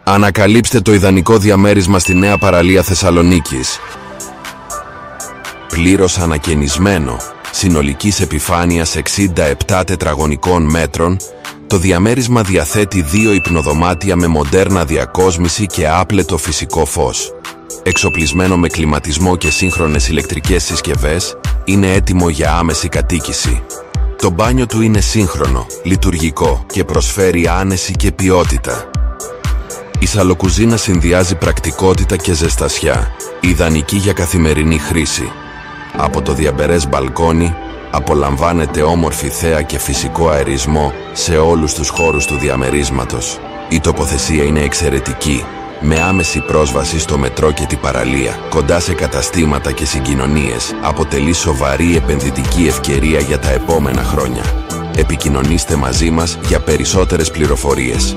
Ανακαλύψτε το ιδανικό διαμέρισμα στη νέα παραλία Θεσσαλονίκης. Πλήρως ανακαινισμένο, συνολικής επιφάνειας 67 τετραγωνικών μέτρων, το διαμέρισμα διαθέτει 2 υπνοδωμάτια με μοντέρνα διακόσμηση και άπλετο φυσικό φως. Εξοπλισμένο με κλιματισμό και σύγχρονες ηλεκτρικές συσκευές, είναι έτοιμο για άμεση κατοίκηση. Το μπάνιο του είναι σύγχρονο, λειτουργικό και προσφέρει άνεση και ποιότητα. Η σαλοκουζίνα συνδυάζει πρακτικότητα και ζεστασιά, ιδανική για καθημερινή χρήση. Από το διαμπερές μπαλκόνι απολαμβάνετε όμορφη θέα και φυσικό αερισμό σε όλους τους χώρους του διαμερίσματος. Η τοποθεσία είναι εξαιρετική, με άμεση πρόσβαση στο μετρό και την παραλία, κοντά σε καταστήματα και συγκοινωνίες, αποτελεί σοβαρή επενδυτική ευκαιρία για τα επόμενα χρόνια. Επικοινωνήστε μαζί μας για περισσότερες πληροφορίες.